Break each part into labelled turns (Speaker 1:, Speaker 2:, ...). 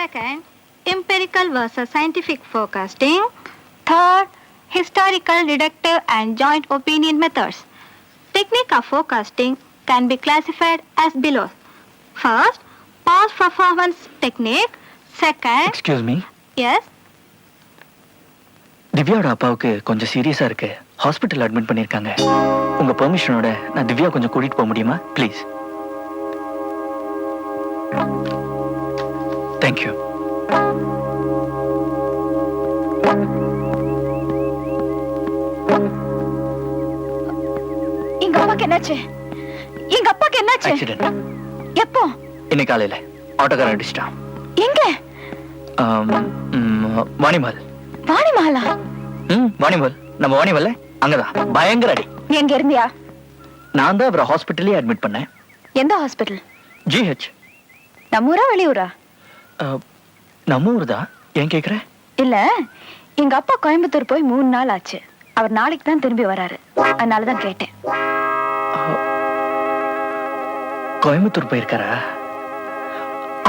Speaker 1: Second, empirical versus scientific forecasting. Third, historical, deductive and joint opinion methods. Technique of forecasting can be classified as below. First, past performance technique. Second,
Speaker 2: excuse me,
Speaker 1: yes,
Speaker 2: திவ்யாவோட அப்பாவுக்கு கொஞ்சம் சீரியஸா இருக்கு, hospital admit பண்ணிருக்காங்க. உங்க பெர்மிஷனோட நான் திவ்யா கொஞ்சம் கூட்டிட்டு போக முடியுமா ப்ளீஸ்? தேங்க்யூ.
Speaker 1: எங்க அப்பாக்கு என்னாச்சு? எங்க அப்பாக்கு என்னாச்சு?
Speaker 2: ஆக்சிடென்ட்.
Speaker 1: எப்போ?
Speaker 2: இன்னைக்கு காலையில ஆட்டோக்காரன் அடிச்சிட்டான்.
Speaker 1: எங்க?
Speaker 2: வாணிமல்.
Speaker 1: வாணிமஹாலா?
Speaker 2: வாணிமல், நம்ம வாணிமல்ல அங்கதான் பயங்கர அடி.
Speaker 1: நீ எங்க இருந்தியா?
Speaker 2: நான் தான் அவரை ஹாஸ்பிட்டலே அட்மிட் பண்ணேன்.
Speaker 1: எந்த ஹாஸ்பிட்டல்?
Speaker 2: ஜிஹெச்.
Speaker 1: நம்ம ஊரா வெளியூரா?
Speaker 2: நம்ம ஊர் தான். ஏன் கேக்குற?
Speaker 1: இல்ல, எங்க அப்பா கோயம்புத்தூர் போய் 3 நாள் ஆச்சு. அவர் நாளைக்கு தான் திரும்பி வராரு, அதனாலதான் கேட்டேன்.
Speaker 2: கோயம்புத்தூர் போயிருக்காரா?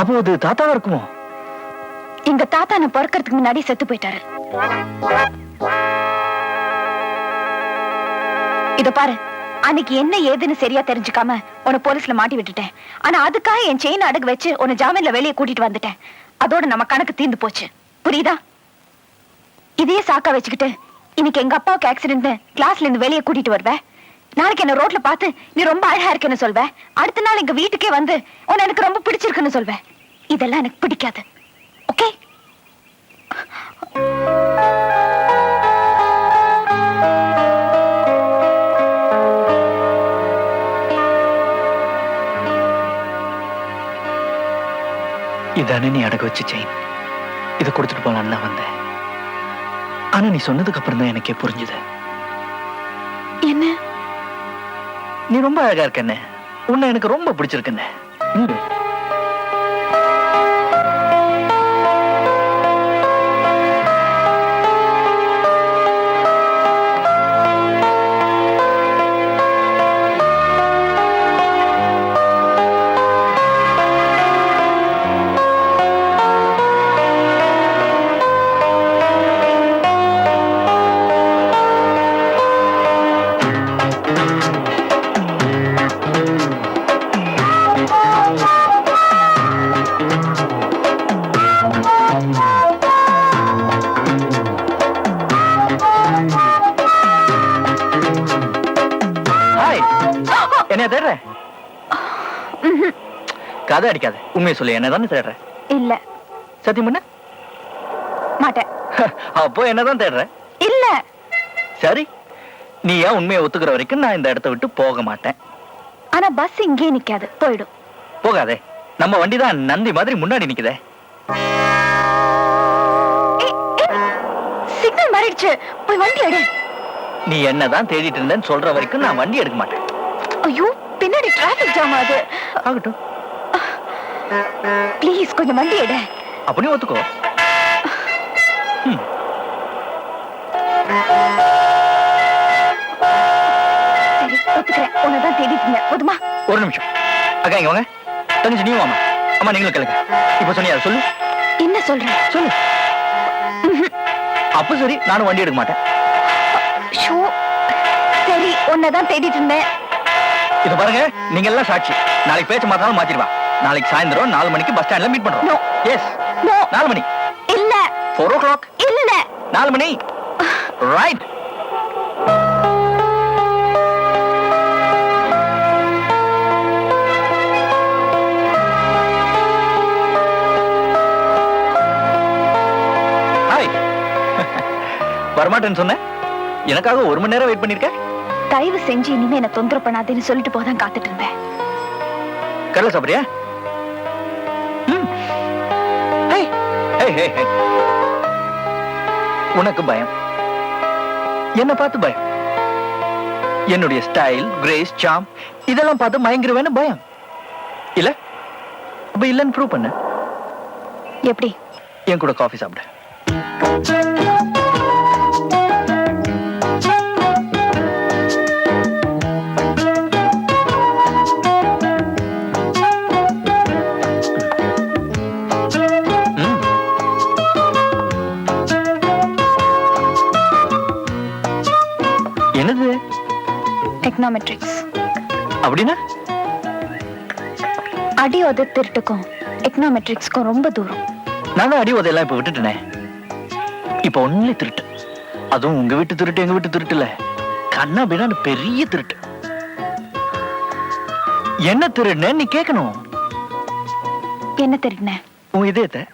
Speaker 2: அப்போ அது தாத்தாவா இருக்குமோ?
Speaker 1: எங்க தாத்தா நான் பிறக்கிறதுக்கு முன்னாடி செத்து போயிட்டாரு. இத பாரு, அன்னைக்கு என்ன ஏதுன்னு சரியா தெரிஞ்சுக்காம உன்னை போலீஸ்ல மாட்டி விட்டுட்டேன். ஆனா அதுக்காக என் செயின் அடகு வச்சு உன்னை ஜாமீன்ல வெளியே கூட்டிட்டு வந்துட்டேன். அதோட நம்ம கணக்கு தீர்ந்து போச்சு, புரியுதா? இதையே சாக்கா வச்சுக்கிட்டு இன்னைக்கு எங்க அப்பாவுக்கு ஆக்சிடென்ட் கிளாஸ்ல இருந்து வெளியே கூட்டிட்டு வருவேன். நாளைக்கு என்ன ரோட்ல பார்த்து நீ ரொம்ப அழகா இருக்குன்னு சொல்வேன். அடுத்த நாள் எங்க வீட்டுக்கே வந்து உன்னை எனக்கு ரொம்ப பிடிச்சிருக்குன்னு சொல்வேன். இதெல்லாம் எனக்கு பிடிக்காது, ஓகே?
Speaker 2: இதானே நீ அடகு வச்சு செயின். இதை கொடுத்துட்டு போலான்னு தான் வந்தேன். ஆனா நீ சொன்னதுக்கு அப்புறம் தான் எனக்கே புரிஞ்சுது.
Speaker 1: என்ன?
Speaker 2: நீ ரொம்ப அழகா இருக்கன்னு, உன்னை எனக்கு ரொம்ப பிடிச்சிருக்குன்னு. என்ன தேடுற? கதை அடிக்காத, உண்மையை சொல்லு. என்னதானே தேடுற?
Speaker 1: இல்ல.
Speaker 2: சத்தியம் பண்ண
Speaker 1: மாட்டேன்.
Speaker 2: அப்போ என்னதான் தேடுற?
Speaker 1: இல்ல.
Speaker 2: சரி, நீ ஏன் உண்மையை ஒத்துக்கிற வரைக்கும் நான் இந்த இடத்தை விட்டு போக மாட்டேன்.
Speaker 1: ஆனா பஸ் இங்கே நிக்காது, போயிடும்.
Speaker 2: போகாதே, நம்ம வண்டி தான் நந்தி மாதிரி முன்னாடி நிக்குதே.
Speaker 1: சிக்னல் மாறிடுச்சு, போய் வண்டி எடு.
Speaker 2: நீ என்னதான் தேடிட்டு இருந்தேன்னு சொல்ற வரைக்கும் நான் வண்டி எடுக்க மாட்டேன்.
Speaker 1: ஐயோ, பின்னாடி டிராபிக் ஜாம் ஆகுது.
Speaker 2: ஆகட்டும்,
Speaker 1: ப்ளீஸ் கொஞ்சம் வண்டி எடு.
Speaker 2: அப்படி ஒத்துக்கோ.
Speaker 1: சரி, ஒத்துக்கிறேன். உன்னதான் தேடிட்டு இருந்தேன், போதுமா?
Speaker 2: ஒரு நிமிஷம் அக்கா, இங்க வாங்க. தங்கச்சி நீயும் வாமா. அம்மா நீங்களும் கேளுங்க. இப்ப சொன்னியா சொல்லு.
Speaker 1: என்ன சொல்ற?
Speaker 2: சொல்லு. அப்ப சரி, நானும் வண்டி எடுக்க மாட்டேன்.
Speaker 1: சரி, உன்னதான் தேடிட்டு இருந்தேன்.
Speaker 2: இத பாருங்க, நீங்க எல்லாம் சாட்சி. நாளைக்கு பேச்ச மாத்தாலும் மாத்திடுவா. நாளைக்கு சாயந்தரம் 4 மணிக்கு பஸ் ஸ்டாண்ட்ல மீட் பண்றோம்.
Speaker 1: No.
Speaker 2: எஸ்.
Speaker 1: No.
Speaker 2: 4 மணி.
Speaker 1: இல்ல.
Speaker 2: 4 o'clock.
Speaker 1: இல்ல.
Speaker 2: 4 மணி. ரைட். ஹாய். வரமாட்டேன்னு சொன்னேன், எனக்காக 1 மணி நேரம் வெயிட் பண்ணிருக்க.
Speaker 1: தயவு செஞ்சு இனிமே என்ன தொந்தரவு பண்ணாதேன்னு சொல்லிட்டு போதான் காத்துட்டு இருந்தேன்.
Speaker 2: கடலை சாப்பிடுறியா? உனக்கு பயம், என்ன பார்த்து பயம். என்னுடைய ஸ்டைல், கிரேஸ், சாம் இதெல்லாம் பார்த்து மயங்கிருவேன்னு பயம் இல்ல? அப்ப இல்லன்னு ப்ரூவ் பண்ண.
Speaker 1: எப்படி?
Speaker 2: என் கூட காஃபி சாப்பிட. என்னது?
Speaker 1: எக்கனாமெட்ரிக்ஸ்.
Speaker 2: அப்படின்னா?
Speaker 1: அடி உத திருட்டுக்கும் எக்கனாமெட்ரிக்ஸ்க்கும் ரொம்ப தூரம்.
Speaker 2: நான் தான் அடி உதையெல்லாம் இப்ப விட்டுட்டேனே. இப்ப ஒன்லி திருட்டு. அதுவும் உங்க வீட்டு திருட்டு எங்க வீட்டு திருட்டு இல்ல, கண்ணா பின்னாடி பெரிய திருட்டு. என்ன திருடுன நீ கேட்கணும்.
Speaker 1: என்ன திருடுன?
Speaker 2: உன் இதயத்தை.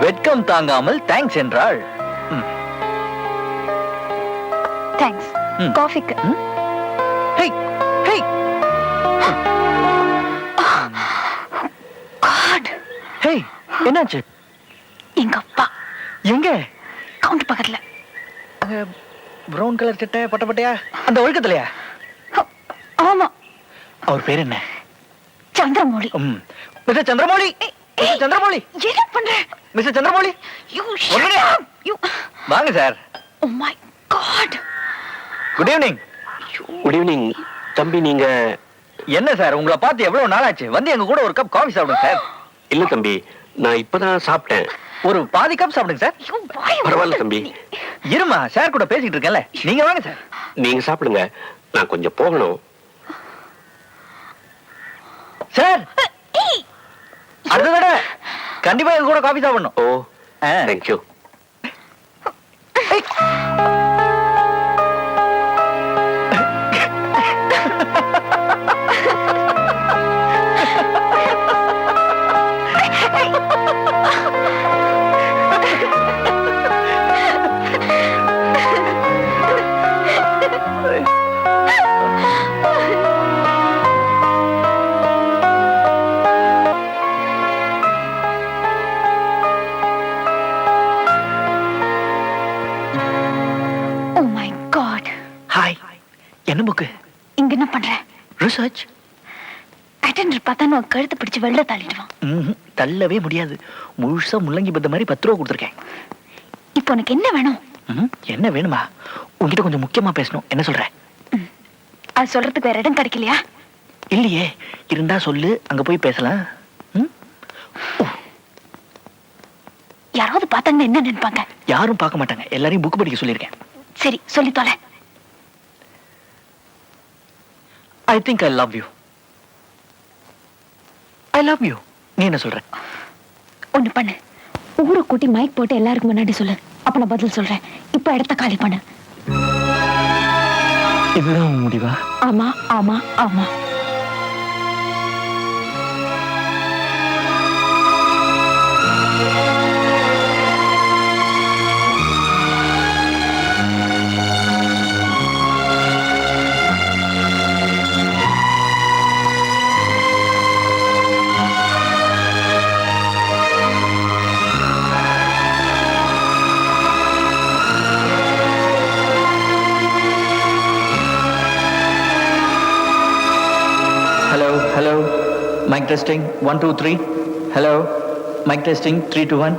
Speaker 2: வெட்கம் தாங்காமல் தேங்க்ஸ் என்றாள்.
Speaker 1: தேங்க்ஸ். காஃபிக்கு.
Speaker 2: Hey hey.
Speaker 1: காட்.
Speaker 2: ஹேய் என்னாச்சு?
Speaker 1: எங்க அப்பா.
Speaker 2: எங்க?
Speaker 1: கவுண்டர் பக்கத்துல.
Speaker 2: பிரவுன் கலர் சட்டை பட்ட பட்டையா அந்த ஒழுக்கத்திலையா?
Speaker 1: ஆமா.
Speaker 2: அவர் பேர் என்ன?
Speaker 1: சந்திரமௌலி.
Speaker 2: மிஸ்டர் சந்திரமௌலி. மிஸ்டர் சந்திரமௌலி.
Speaker 1: என்ன பண்ற?
Speaker 2: மிஸ்டர் சந்திரமௌலி. வாங்க sir.
Speaker 1: Oh my God.
Speaker 2: Good evening.
Speaker 3: Good evening. தம்பி நீங்க
Speaker 2: என்ன சார் உங்களை பார்த்து எவ்வளவு நாள் ஆச்சு? வந்து எங்க கூட ஒரு கப் காஃபி சாப்பிடுங்க சார்.
Speaker 3: இல்ல தம்பி, நான் இப்பதான் சாப்பிட்டேன்.
Speaker 2: ஒரு பாதி கப் சாப்பிடுங்க சார்.
Speaker 3: பரவாயில்ல தம்பி.
Speaker 2: இருமா சார் கூட பேசிட்டு இருக்கேன்ல, நீங்க வாங்க சார்.
Speaker 3: நீங்க சாப்பிடுங்க, நான் கொஞ்சம் போகணும்.
Speaker 2: சார் அடுத்த தடவை கண்டிப்பா எங்க கூட காஃபி சாப்பிடணும்.
Speaker 3: ஓ தேங்க்யூ.
Speaker 2: என்ன புக்கு?
Speaker 1: இங்க என்ன பண்ற?
Speaker 2: ரிசர்ச்.
Speaker 1: அட்டெண்டர் பார்த்தா நான் கழுத்து பிடிச்சு வெளில தள்ளிடுவான்.
Speaker 2: தள்ளவே முடியாது. முழுசா முள்ளங்கி பத்த மாதிரி 10 ரூபா கொடுத்துருக்கேன்.
Speaker 1: இப்போ உனக்கு என்ன வேணும்?
Speaker 2: என்ன வேணுமா? உன்கிட்ட கொஞ்சம் முக்கியமா பேசணும். என்ன சொல்ற?
Speaker 1: அது சொல்றதுக்கு வேற இடம் கிடைக்கலையா?
Speaker 2: இல்லையே, இருந்தா சொல்லு, அங்க போய் பேசலாம்.
Speaker 1: யாராவது பார்த்தாங்க என்ன நினைப்பாங்க?
Speaker 2: யாரும் பார்க்க மாட்டாங்க. எல்லாரையும் புக் படிக்க சொல்லியிருக்கேன்.
Speaker 1: சரி சொல்லி தொலை.
Speaker 2: I think I love you. I love you. நீ என்ன சொல்ற?
Speaker 1: ஒண்ணு பண்ணு, ஊரை கூட்டி மைக் போட்டு எல்லாருக்கும் முன்னாடி சொல்லு. அப்ப நான் பதில் சொல்றேன். இப்ப இடத்த காலி பண்ணு.
Speaker 2: இதுதான் முடிவா?
Speaker 1: ஆமா ஆமா ஆமா.
Speaker 2: Hello, mic testing 1 2 3. Hello, mic testing 3 2 1.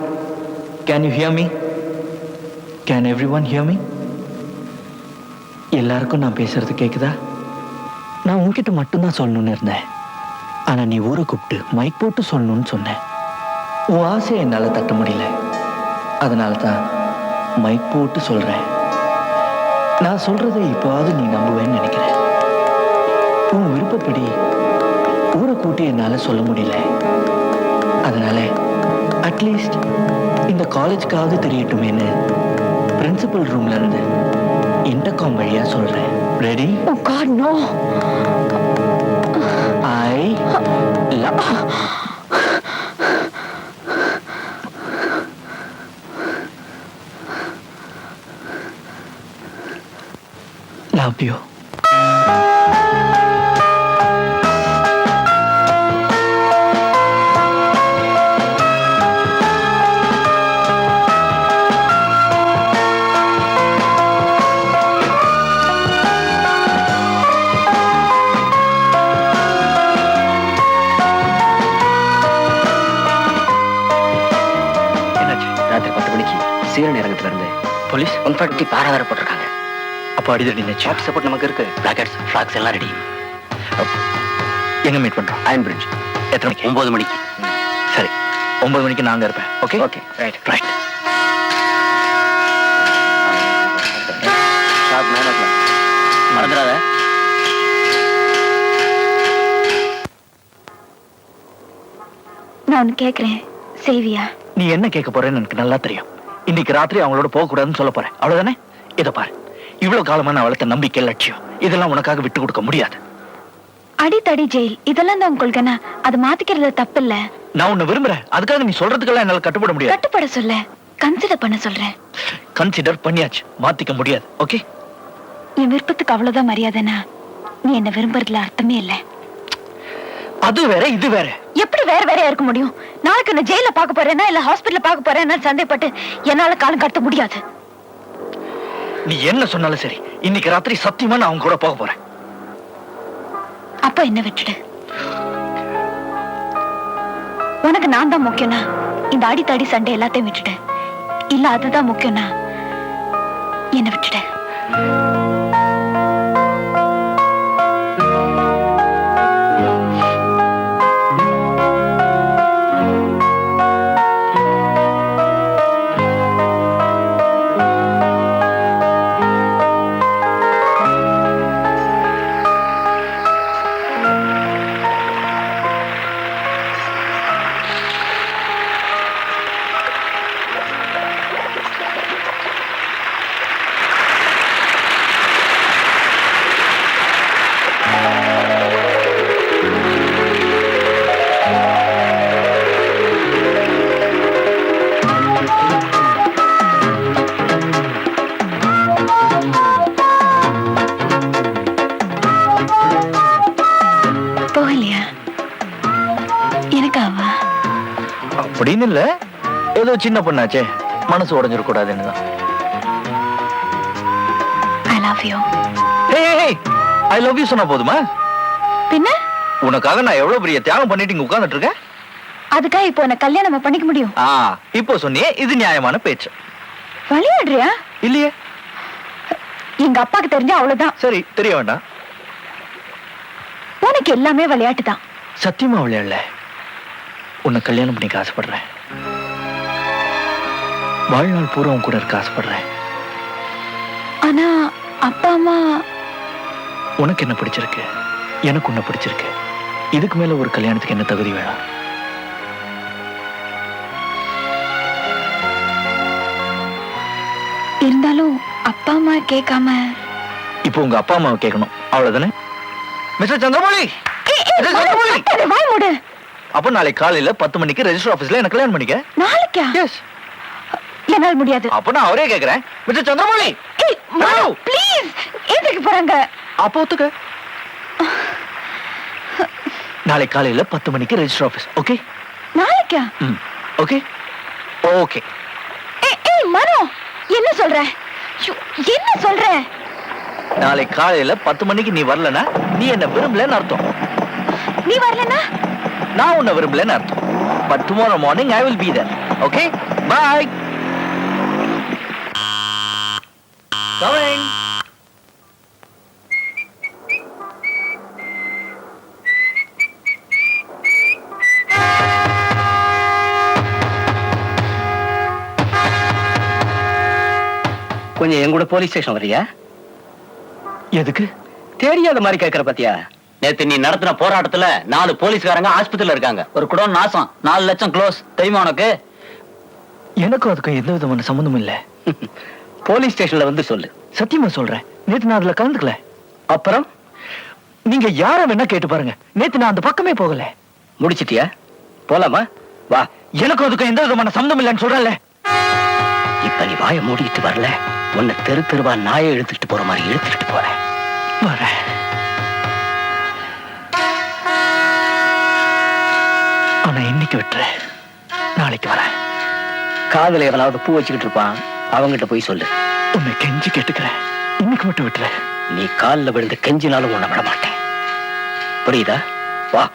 Speaker 2: Can you hear me? Can everyone hear me? எல்லாருக்கும் நான் பேசுறது கேக்குதா? நான் உன்கிட்ட மட்டும்தான் சொல்லணும்னு இருந்தேன். ஆனா நீ ஊரை கூப்பிட்டு மைக் போட்டு சொல்லணும்னு சொன்ன. உன் ஆசையை என்னால தட்ட முடியல. அதனால தான் மைக் போட்டு சொல்றேன். நான் சொல்றதை இப்போவாவது நீ நம்புவேன்னு நினைக்கிறேன். உன் விருப்பப்படி ஊரை கூட்டி என்னால சொல்ல முடியல. அதனால அட்லீஸ்ட் இந்த காலேஜ்க்காவது தெரியட்டுமேன்னு பிரின்சிபல் ரூம்ல இருந்து இன்டர்காம் வழியா சொல்றேன். Ready?
Speaker 1: Oh God, no.
Speaker 2: I love you.
Speaker 3: சீரன் இறங்கத்துல இருந்து
Speaker 2: போலீஸ்
Speaker 3: 140 பாரா வேற போட்டிருக்காங்க.
Speaker 2: அப்போ அடிதடி
Speaker 3: சாப் சப்போர்ட் நமக்கு இருக்கு. பிளாக்கெட்ஸ் ஃபிளாக்ஸ் எல்லாம் ரெடி.
Speaker 2: எங்க மீட் பண்றோம்?
Speaker 3: Iron bridge.
Speaker 2: எத்தனை மணிக்கு?
Speaker 3: 9 மணிக்கு.
Speaker 2: சரி, 9 மணிக்கு நாங்க இருப்பேன். Okay
Speaker 3: okay right
Speaker 2: right.
Speaker 3: மறந்துடாத.
Speaker 1: நான் ஒன்னு கேக்குறேன், செய்வியா?
Speaker 2: நீ என்ன கேட்க போறேன்னு எனக்கு நல்லா தெரியும். இன்னைக்கு ராத்திரி அவங்களோட போக கூடாதுன்னு சொல்ல போறேன், அவ்வளவுதானே? இத பாரு, இவ்வளவு காலமா நான் வளர்த்த நம்பிக்கை, லட்சியம் இதெல்லாம் உனக்காக விட்டு கொடுக்க முடியாது.
Speaker 1: அடித்தடி ஜெயில் இதெல்லாம் தான் உங்களுக்கு, அது மாத்திக்கிறது தப்பு இல்ல.
Speaker 2: நான் உன்னை விரும்புறேன், அதுக்காக நீ சொல்றதுக்கெல்லாம் என்னால கட்டுப்பட முடியாது.
Speaker 1: கட்டுப்பட சொல்ல, கன்சிடர் பண்ண சொல்றேன்.
Speaker 2: கன்சிடர் பண்ணியாச்சு, மாத்திக்க முடியாது. ஓகே,
Speaker 1: என் விருப்பத்துக்கு அவ்வளவுதான் மரியாதைனா நீ என்ன விரும்புறதுல அர்த்தமே இல்ல.
Speaker 2: அது வேற இது வேற.
Speaker 1: எப்படி வேற வேறையா இருக்க முடியும்? நாளைக்கு என்ன ஜெயில பாக்க போறேன்னா இல்ல ஹாஸ்பிடல்ல பாக்க போறேன்னா சந்தேகப்பட்டு என்னால காலம் கடத்த முடியாது.
Speaker 2: நீ என்ன சொன்னாலும் சரி, இன்னைக்கு ராத்திரி சத்தியமா நான் அவங்க கூட போக போறேன்.
Speaker 1: அப்ப என்ன விட்டுடு. உனக்கு நான் தான் முக்கியம்னா இந்த அடித்தடி சண்டை எல்லாத்தையும் விட்டுடு. இல்ல அதுதான் முக்கியம்னா என்ன விட்டுடு. போகலையா? எனக்காவா?
Speaker 2: அப்படின்னு இல்ல, ஏதோ சின்ன பொண்ணாச்சே, மனசு உடைஞ்சிட கூடாதுன்னு தான்.
Speaker 1: I love you.
Speaker 2: I love you சொன்னா போதுமா?
Speaker 1: பின்ன
Speaker 2: உனக்காக நான் எவ்வளவு பெரிய தியாகம் பண்ணிட்டு இங்க உட்கார்ந்துட்டு இருக்கேன்.
Speaker 1: அதுக்காக இப்போ என்ன கல்யாணம் பண்ணிக்க முடியும்?
Speaker 2: இப்போ சொன்னியே, இது நியாயமான பேச்சு.
Speaker 1: விளையாடுறியா?
Speaker 2: இல்லையே.
Speaker 1: எங்க அப்பாக்கு தெரிஞ்சா அவ்வளவுதான்.
Speaker 2: சரி, தெரிய வேண்டாம்.
Speaker 1: உனக்கு எல்லாமே விளையாட்டு தான்.
Speaker 2: சத்தியமா விளையாடல. உன்னை கல்யாணம் பண்ணிக்க ஆசைப்படுறேன். வாழ்நாள் பூரா உன் கூட இருக்க ஆசைப்படுறேன்.
Speaker 1: ஆனா அப்பா அம்மா.
Speaker 2: உனக்கு என்ன பிடிச்சிருக்கு, எனக்கு உன்னை பிடிச்சிருக்கு. இதுக்கு மேல ஒரு கல்யாணத்துக்கு என்ன தகுதி வேணும்?
Speaker 1: இருந்தாலும் அப்பா அம்மா கேட்காம.
Speaker 2: இப்போ உங்க அப்பா அம்மாவை கேட்கணும், அவ்வளவுதானே? மிஸ்டர் சந்திரமௌலி,
Speaker 1: வாய் மூடு.
Speaker 2: அப்ப நாளை காலையில 10 மணிக்கு ரெஜிஸ்டர் ஆபீஸ்ல எனக்கு கல்யாணம் பண்ணிக்க.
Speaker 1: நாளைக்கா?
Speaker 2: எஸ்.
Speaker 1: என்னால முடியாது.
Speaker 2: அப்ப நான் அவரே கேக்குறேன், மிஸ்டர் சந்திரமௌலி.
Speaker 1: ப்ளீஸ், எதுக்கு போறாங்க?
Speaker 2: அப்போ ஒத்துக்க. நாளை காலையில 10 மணிக்கு ரெஜிஸ்டர் ஆபீஸ். ஓகே?
Speaker 1: நாளைக்கா?
Speaker 2: Okay okay.
Speaker 1: ஏய் மனோ, என்ன சொல்ற? என்ன சொல்ற?
Speaker 2: நாளை காலையில 10 மணிக்கு நீ வரலனா நீ என்ன விரும்பலன்னு அர்த்தம்.
Speaker 1: நீ வரலனா
Speaker 2: நான் உன்னை விரும்பலன்னு அர்த்தம். But tomorrow morning I will be there. Okay? Bye. Coming.
Speaker 3: கொஞ்சம் என் கூட போலீஸ் ஸ்டேஷன் வரியா?
Speaker 2: எதுக்கு?
Speaker 3: தெரியாத மாதிரி கேட்கற பத்தியா? நேத்து நீ நடத்தின போராட்டத்துல 4 போலீஸ்காரங்க ஆஸ்பத்திரியில இருக்காங்க. ஒரு குடம் நாசம், 4 லட்சம் க்ளோஸ். தெரியுமா உனக்கு?
Speaker 2: எனக்கும் அதுக்கும் எந்த விதமான சம்பந்தமும் இல்ல.
Speaker 3: போலீஸ் ஸ்டேஷன்ல வந்து சொல்லு.
Speaker 2: சத்தியமா சொல்றேன், நேத்து நான் அதுல கலந்துக்கல.
Speaker 3: அப்புறம்
Speaker 2: நீங்க யார வேணா கேட்டு பாருங்க, நேத்து நான் அந்த பக்கமே போகல.
Speaker 3: முடிச்சிட்டியா? போலாமா? வா.
Speaker 2: எனக்கும் அதுக்கும் எந்த விதமான சம்பந்தம் இல்லைன்னு சொல்றல.
Speaker 3: இப்ப நீ வாயை மூடிட்டு வரல, உன்னை தெரு தெருவா நாயை இழுத்துட்டு போற மாதிரி இழுத்துட்டு போறேன்.
Speaker 2: வரேன். ஆனா இன்னைக்கு விட்டுறேன், நாளைக்கு வரேன்.
Speaker 3: காதுல எவனாவது பூ வச்சுக்கிட்டு இருப்பான், அவங்கிட்ட போய் சொல்லு.
Speaker 2: உன்னை கெஞ்சி கேட்டுக்கிறேன், இன்னைக்கு மட்டும் விட்டுறேன்.
Speaker 3: நீ காலில் விழுந்து கெஞ்சினாலும் உன்னை விட மாட்டேன். புரியுதா? வா.